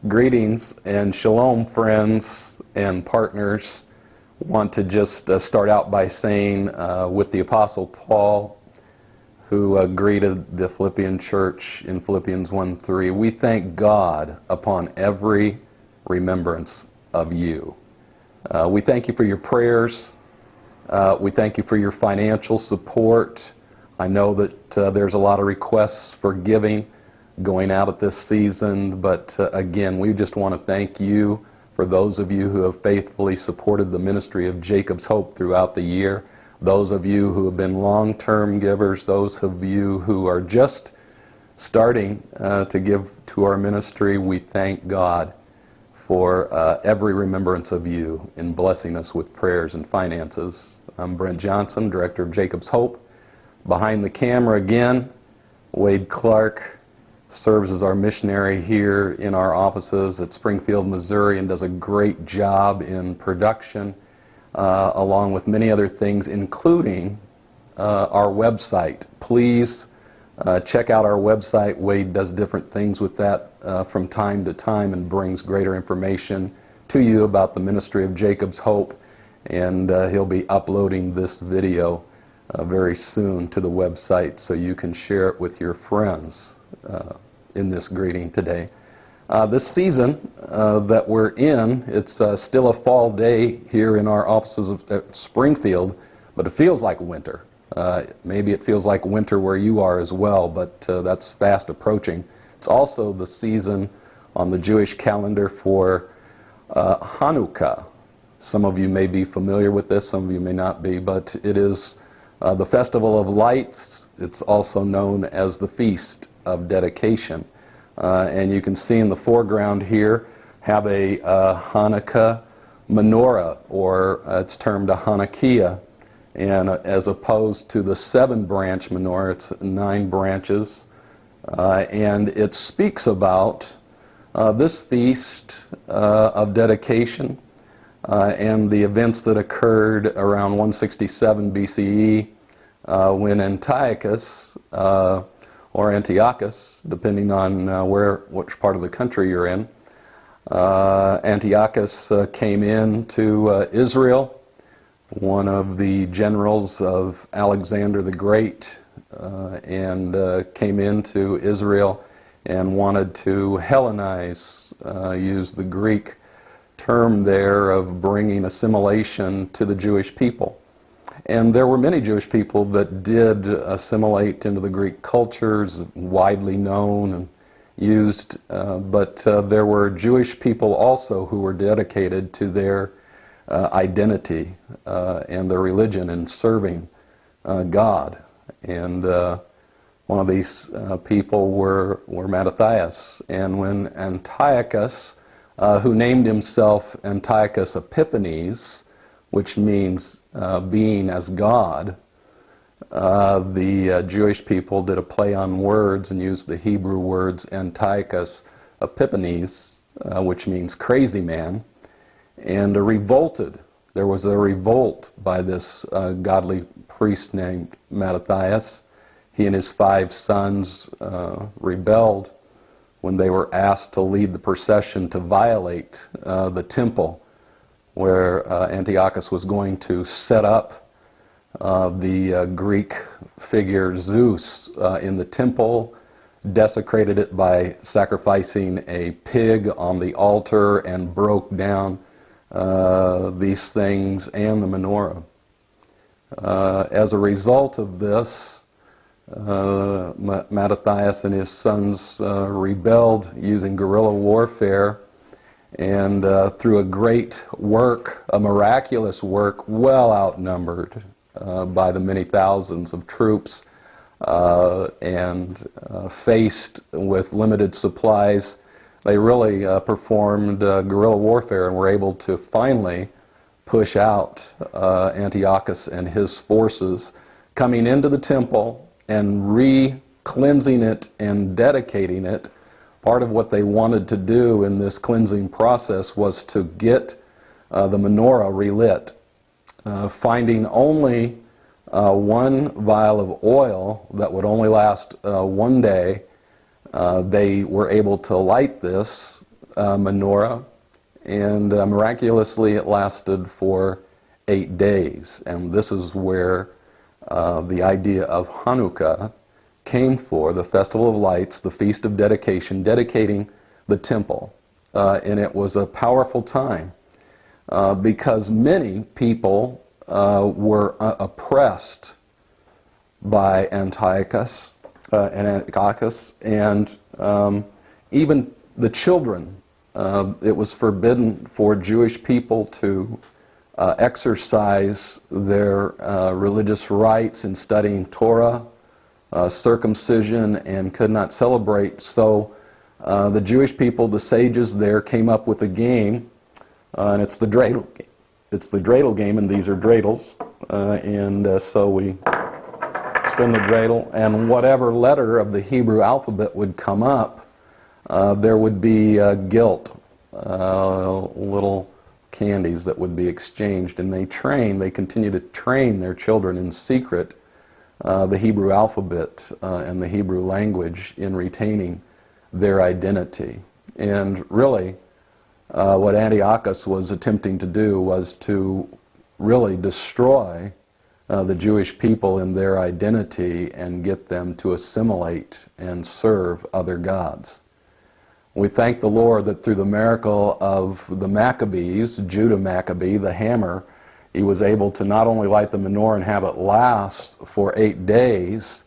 Greetings and shalom, friends and partners. Want to just start out by saying with the Apostle Paul, who greeted the Philippian church in Philippians 1:3, we thank God upon every remembrance of you. We thank you for your prayers. We thank you for your financial support. I know that there's a lot of requests for giving going out at this season, but again, we just want to thank you for those of you who have faithfully supported the ministry of Jacob's Hope throughout the year, those of you who have been long-term givers, those of you who are just starting to give to our ministry. We thank God for every remembrance of you in blessing us with prayers and finances. I'm Brent Johnson, Director of Jacob's Hope. Behind the camera again, Wade Clark serves as our missionary here in our offices at Springfield, Missouri, and does a great job in production, along with many other things, including our website. Please check out our website. Wade does different things with that from time to time and brings greater information to you about the ministry of Jacob's Hope, and he'll be uploading this video very soon to the website so you can share it with your friends in this greeting today. This season that we're in, it's still a fall day here in our offices at Springfield, but it feels like winter. Maybe it feels like winter where you are as well, but that's fast approaching. It's also the season on the Jewish calendar for Hanukkah. Some of you may be familiar with this, some of you may not be, but it is the Festival of Lights. It's also known as the Feast of Dedication. And you can see in the foreground here have a Hanukkah menorah, or it's termed a Hanukkah. And as opposed to the 7-branch menorah, it's 9 branches. And it speaks about this feast of dedication and the events that occurred around 167 BCE when Antiochus, or Antiochus, depending on which part of the country you're in, Antiochus came into Israel, one of the generals of Alexander the Great, and came into Israel and wanted to Hellenize, use the Greek term there of bringing assimilation to the Jewish people. And there were many Jewish people that did assimilate into the Greek cultures, widely known and used, but there were Jewish people also who were dedicated to their identity and their religion and serving God. And one of these people were Mattathias. And when Antiochus, who named himself Antiochus Epiphanes, which means being as God, the Jewish people did a play on words and used the Hebrew words Antiochus Epiphanes, which means crazy man, and revolted. There was a revolt by this godly priest named Mattathias. He and his 5 sons rebelled when they were asked to lead the procession to violate the temple, where Antiochus was going to set up the Greek figure Zeus in the temple, desecrated it by sacrificing a pig on the altar, and broke down these things and the menorah. As a result of this, Mattathias and his sons rebelled using guerrilla warfare, and through a great work, a miraculous work, well outnumbered by the many thousands of troops, and faced with limited supplies, they really performed guerrilla warfare and were able to finally push out Antiochus and his forces, coming into the temple and re-cleansing it and dedicating it. Part of what they wanted to do in this cleansing process was to get the menorah relit. Finding only 1 vial of oil that would only last 1 day, they were able to light this menorah, and miraculously it lasted for 8 days. And this is where the idea of Hanukkah came for, the Festival of Lights, the Feast of Dedication, dedicating the temple. And it was a powerful time because many people were oppressed by Antiochus, and even the children. It was forbidden for Jewish people to exercise their religious rights in studying Torah, circumcision, and could not celebrate. So the Jewish people, the sages there, came up with a game, and it's the dreidel game. It's the dreidel game, and these are dreidels, so we spin the dreidel, and whatever letter of the Hebrew alphabet would come up, there would be gilt, little candies that would be exchanged, and they continue to train their children in secret the Hebrew alphabet and the Hebrew language in retaining their identity. And really, what Antiochus was attempting to do was to really destroy the Jewish people in their identity and get them to assimilate and serve other gods. We thank the Lord that through the miracle of the Maccabees, Judah Maccabee, the hammer, he was able to not only light the menorah and have it last for 8 days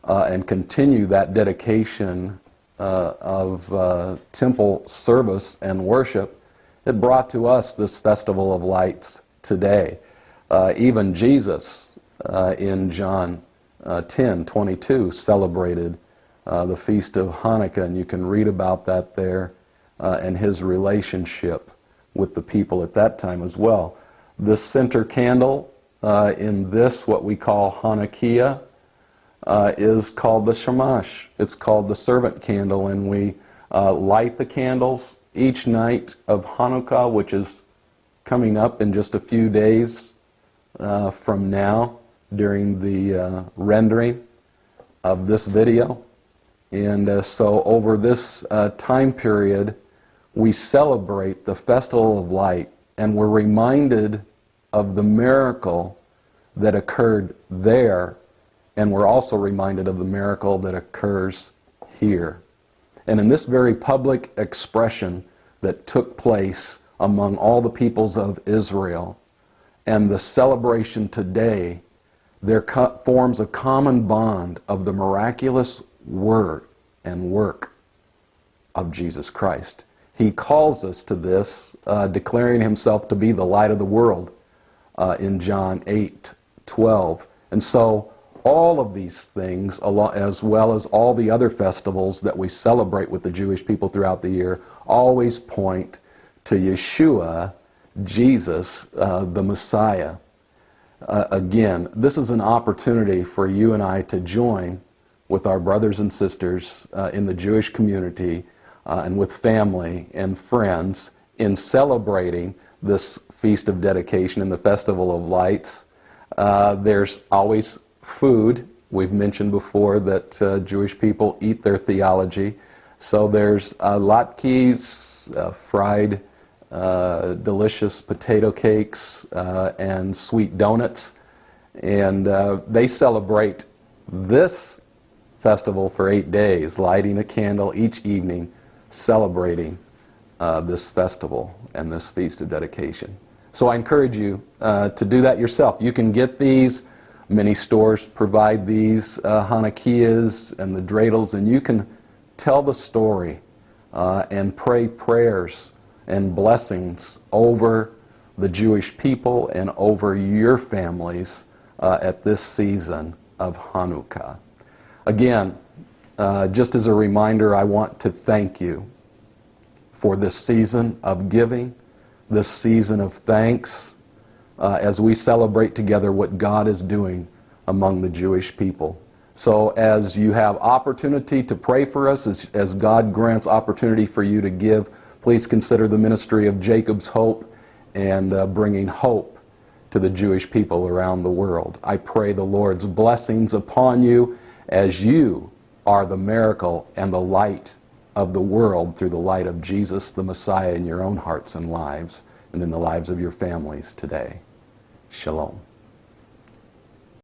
and continue that dedication of temple service and worship. It brought to us this Festival of Lights today. Even Jesus in John 10:22 celebrated the Feast of Hanukkah, and you can read about that there and his relationship with the people at that time as well. The center candle in this, what we call Hanukkah, is called the Shamash. It's called the servant candle, and we light the candles each night of Hanukkah, which is coming up in just a few days from now during the rendering of this video. And so over this time period, we celebrate the Festival of Light, and we're reminded of the miracle that occurred there, and we're also reminded of the miracle that occurs here. And in this very public expression that took place among all the peoples of Israel, and the celebration today, there forms a common bond of the miraculous word and work of Jesus Christ. He calls us to this, declaring himself to be the light of the world in John 8:12. And so all of these things, as well as all the other festivals that we celebrate with the Jewish people throughout the year, always point to Yeshua, Jesus, the Messiah. Again, this is an opportunity for you and I to join with our brothers and sisters in the Jewish community and with family and friends in celebrating this Feast of Dedication and the Festival of Lights. There's always food. We've mentioned before that Jewish people eat their theology. So there's latkes, fried delicious potato cakes and sweet donuts. And they celebrate this festival for 8 days, lighting a candle each evening, celebrating this festival and this Feast of Dedication. So I encourage you to do that yourself. You can get these. Many stores provide these Hanukkahs and the dreidels, and you can tell the story and pray prayers and blessings over the Jewish people and over your families at this season of Hanukkah. Again, just as a reminder, I want to thank you for this season of giving, this season of thanks, as we celebrate together what God is doing among the Jewish people. So as you have opportunity to pray for us, as God grants opportunity for you to give, please consider the ministry of Jacob's Hope and bringing hope to the Jewish people around the world. I pray the Lord's blessings upon you as you are the miracle and the light of the world through the light of Jesus, the Messiah, in your own hearts and lives, and in the lives of your families today. Shalom.